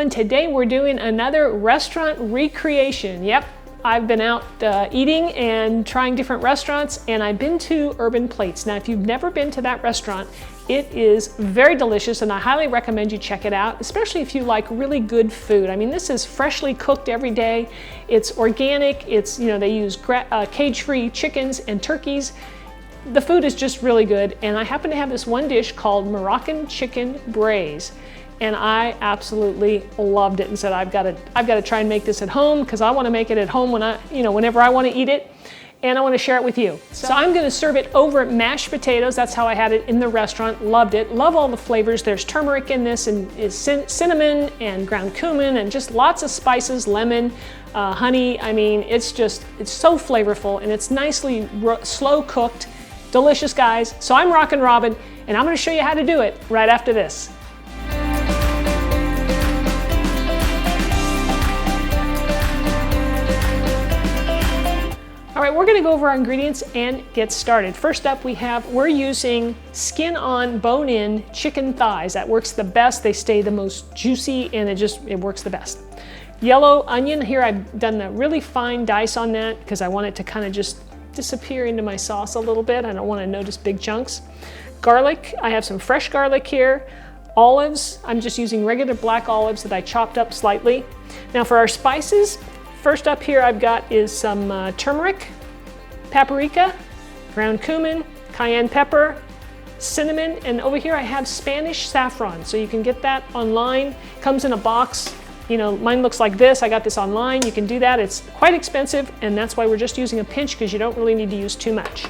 everyone. Today we're doing another restaurant recreation. Yep, I've been out eating and trying different restaurants, and I've been to Urban Plates. Now, if you've never been to that restaurant, it is very delicious and I highly recommend you check it out, especially if you like really good food. I mean, this is freshly cooked every day. It's organic. It's, you know, they use cage-free chickens and turkeys. The food is just really good, and I happen to have this one dish called Moroccan chicken braise, and I absolutely loved it and said I've got to try and make this at home because I want to make it at home whenever I want to eat it, and I want to share it with you. So I'm going to serve it over mashed potatoes. That's how I had it in the restaurant. Loved it. Love all the flavors. There's turmeric in this, and cinnamon and ground cumin, and just lots of spices, lemon, honey. I mean, it's so flavorful, and it's nicely slow cooked. Delicious, guys. So I'm Rockin' Robin, and I'm going to show you how to do it right after this. All right, we're going to go over our ingredients and get started. First up, we're using skin-on, bone-in chicken thighs. That works the best. They stay the most juicy, and it works the best. Yellow onion. Here I've done a really fine dice on that because I want it to kind of just disappear into my sauce a little bit. I don't want to notice big chunks. Garlic, I have some fresh garlic here. Olives, I'm just using regular black olives that I chopped up slightly. Now for our spices, first up here I've got is some turmeric, paprika, ground cumin, cayenne pepper, cinnamon, and over here I have Spanish saffron. So you can get that online, comes in a box. You know, mine looks like this. I got this online. You can do that. It's quite expensive, and that's why we're just using a pinch because you don't really need to use too much.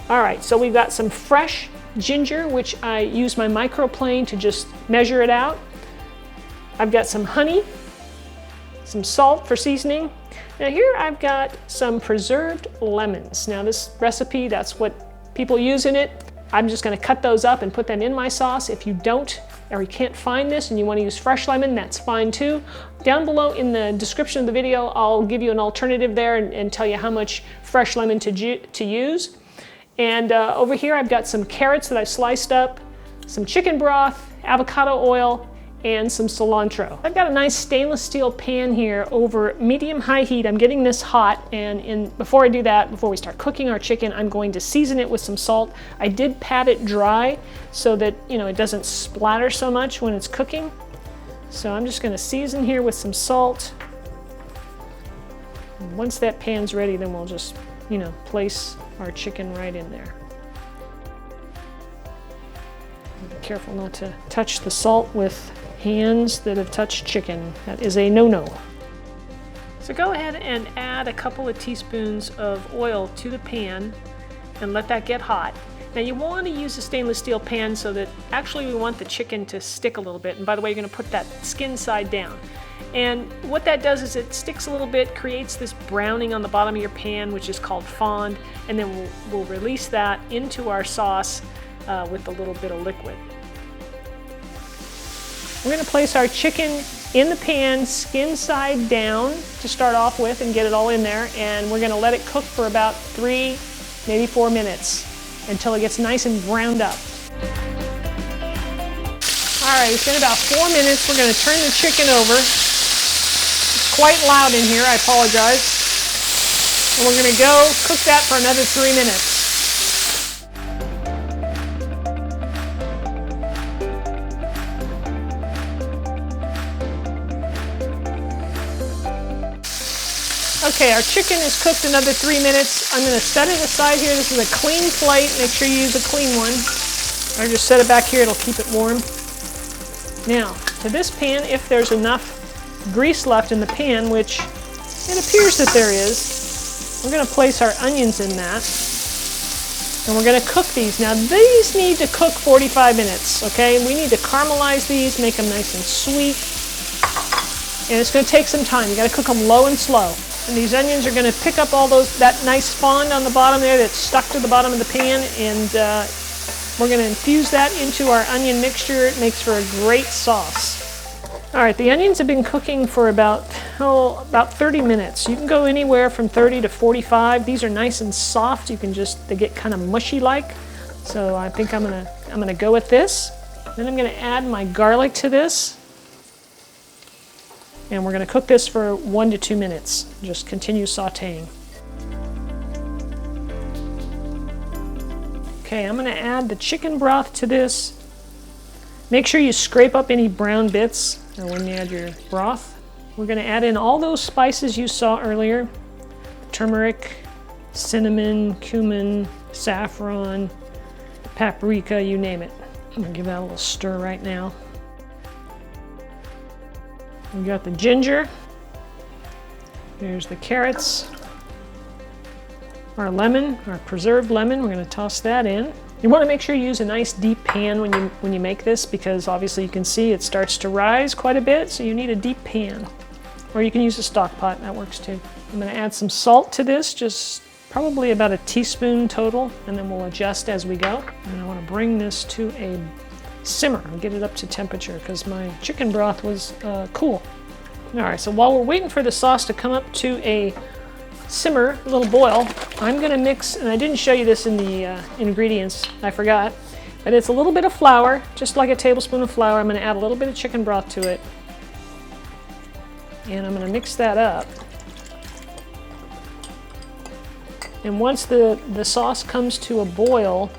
All right, so we've got some fresh ginger, which I use my Microplane to just measure it out. I've got some honey, some salt for seasoning. Now here I've got some preserved lemons. Now this recipe, that's what people use in it. I'm just going to cut those up and put them in my sauce. If you don't, or you can't find this and you want to use fresh lemon, that's fine too. Down below in the description of the video, I'll give you an alternative there and tell you how much fresh lemon to use. And over here I've got some carrots that I've sliced up, some chicken broth, avocado oil, and some cilantro. I've got a nice stainless steel pan here over medium-high heat. I'm getting this hot, and before I do that, before we start cooking our chicken, I'm going to season it with some salt. I did pat it dry so that, you know, it doesn't splatter so much when it's cooking. So I'm just going to season here with some salt. And once that pan's ready, then we'll just, you know, place our chicken right in there. Be careful not to touch the salt with hands that have touched chicken. That is a no-no. So go ahead and add a couple of teaspoons of oil to the pan and let that get hot. Now you want to use a stainless steel pan so that actually we want the chicken to stick a little bit. And by the way, you're going to put that skin side down. And what that does is it sticks a little bit, creates this browning on the bottom of your pan, which is called fond, and then we'll release that into our sauce with a little bit of liquid. We're going to place our chicken in the pan, skin side down to start off with and get it all in there. And we're going to let it cook for about 3, maybe 4 minutes until it gets nice and browned up. All right, it's been about 4 minutes. We're going to turn the chicken over. It's quite loud in here, I apologize. And we're going to go cook that for another 3 minutes. Okay, our chicken is cooked another 3 minutes. I'm going to set it aside here. This is a clean plate. Make sure you use a clean one. Or just set it back here. It'll keep it warm. Now, to this pan, if there's enough grease left in the pan, which it appears that there is, we're going to place our onions in that. And we're going to cook these. Now, these need to cook 45 minutes, okay? We need to caramelize these, make them nice and sweet. And it's going to take some time. You got to cook them low and slow. And these onions are going to pick up all that nice fond on the bottom there that's stuck to the bottom of the pan, and we're going to infuse that into our onion mixture. It makes for a great sauce. All right, the onions have been cooking for about 30 minutes. You can go anywhere from 30 to 45. These are nice and soft. They get kind of mushy like. So I think I'm gonna go with this. Then I'm gonna add my garlic to this. And we're going to cook this for 1 to 2 minutes. Just continue sauteing. Okay, I'm going to add the chicken broth to this. Make sure you scrape up any brown bits when you add your broth. We're going to add in all those spices you saw earlier. Turmeric, cinnamon, cumin, saffron, paprika, you name it. I'm going to give that a little stir right now. We got the ginger. There's the carrots. Our lemon, our preserved lemon, we're going to toss that in. You want to make sure you use a nice deep pan when you make this, because obviously you can see it starts to rise quite a bit, so you need a deep pan. Or you can use a stock pot, that works too. I'm going to add some salt to this, just probably about a teaspoon total, and then we'll adjust as we go. And I want to bring this to a simmer and get it up to temperature because my chicken broth was cool. All right, so while we're waiting for the sauce to come up to a simmer, a little boil, I'm going to mix, and I didn't show you this in the ingredients, I forgot, but it's a little bit of flour, just like a tablespoon of flour. I'm going to add a little bit of chicken broth to it, and I'm going to mix that up. And once the sauce comes to a boil,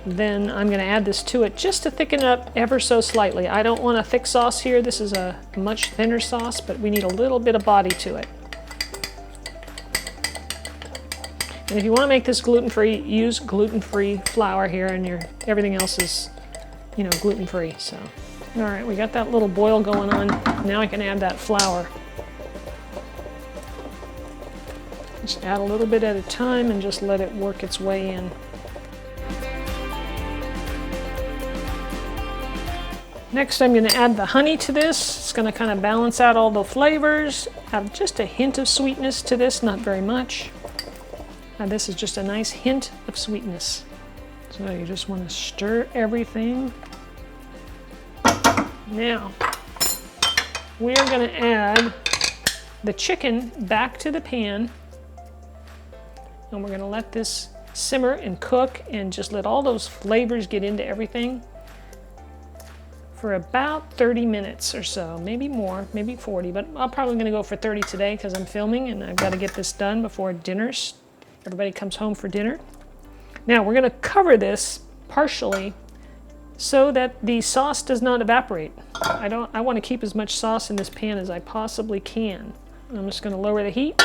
then I'm going to add this to it just to thicken it up ever so slightly. I don't want a thick sauce here. This is a much thinner sauce, but we need a little bit of body to it. And if you want to make this gluten-free, use gluten-free flour here, and everything else is, gluten-free. So, all right, we got that little boil going on. Now I can add that flour. Just add a little bit at a time and just let it work its way in. Next, I'm going to add the honey to this. It's going to kind of balance out all the flavors, add just a hint of sweetness to this, not very much. And this is just a nice hint of sweetness. So you just want to stir everything. Now, we're going to add the chicken back to the pan. And we're going to let this simmer and cook and just let all those flavors get into everything for about 30 minutes or so, maybe more, maybe 40, but I'm probably going to go for 30 today because I'm filming and I've got to get this done before dinner's. Everybody comes home for dinner. Now we're going to cover this partially so that the sauce does not evaporate. I want to keep as much sauce in this pan as I possibly can. I'm just going to lower the heat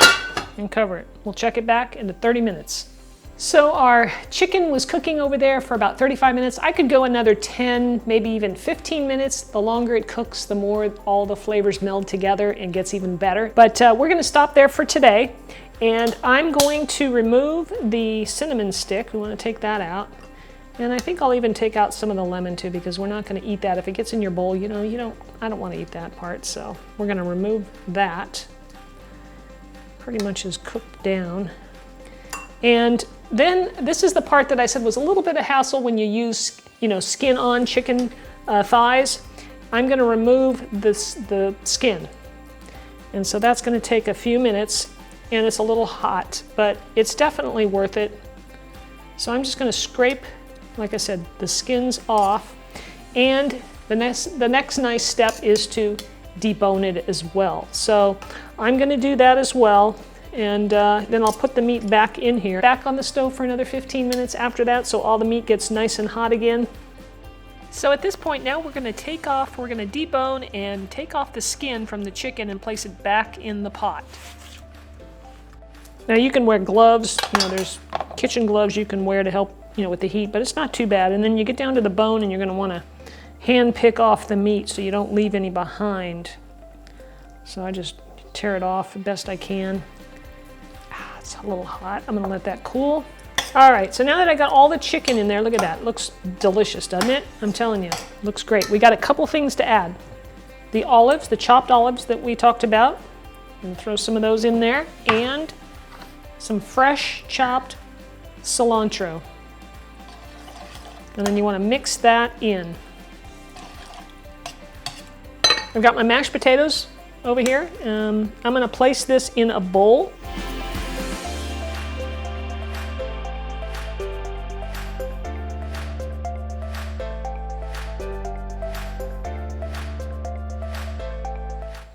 and cover it. We'll check it back into 30 minutes. So our chicken was cooking over there for about 35 minutes. I could go another 10, maybe even 15 minutes. The longer it cooks, the more all the flavors meld together and gets even better. But we're going to stop there for today. And I'm going to remove the cinnamon stick. We want to take that out. And I think I'll even take out some of the lemon too, because we're not going to eat that. If it gets in your bowl, I don't want to eat that part. So we're going to remove that. Pretty much is cooked down. And then this is the part that I said was a little bit of hassle when you use, skin on chicken thighs. I'm going to remove the skin. And so that's going to take a few minutes. And it's a little hot, but it's definitely worth it. So I'm just going to scrape, like I said, the skins off. And the next nice step is to debone it as well. So I'm going to do that as well. And then I'll put the meat back in here. Back on the stove for another 15 minutes after that, so all the meat gets nice and hot again. So at this point now we're going to debone and take off the skin from the chicken and place it back in the pot. Now you can wear gloves, there's kitchen gloves you can wear to help, with the heat, but it's not too bad. And then you get down to the bone and you're going to want to hand pick off the meat so you don't leave any behind. So I just tear it off the best I can. It's a little hot. I'm going to let that cool. All right, so now that I got all the chicken in there, look at that. Looks delicious, doesn't it? I'm telling you, looks great. We got a couple things to add. The olives, the chopped olives that we talked about. And throw some of those in there. And some fresh chopped cilantro. And then you want to mix that in. I've got my mashed potatoes over here. I'm going to place this in a bowl.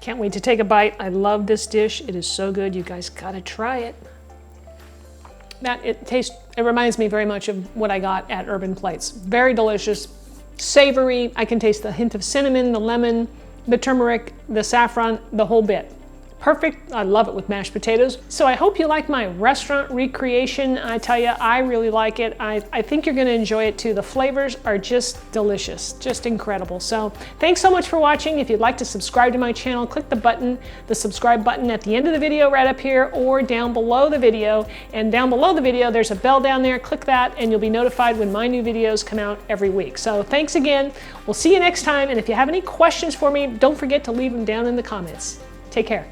Can't wait to take a bite. I love this dish. It is so good. You guys gotta try it. It reminds me very much of what I got at Urban Plates. Very delicious, savory. I can taste the hint of cinnamon, the lemon, the turmeric, the saffron, the whole bit. Perfect. I love it with mashed potatoes. So I hope you like my restaurant recreation. I tell you, I really like it. I think you're gonna enjoy it too. The flavors are just delicious, just incredible. So thanks so much for watching. If you'd like to subscribe to my channel, click the subscribe button at the end of the video right up here or down below the video. And down below the video, there's a bell down there. Click that and you'll be notified when my new videos come out every week. So thanks again. We'll see you next time. And if you have any questions for me, don't forget to leave them down in the comments. Take care.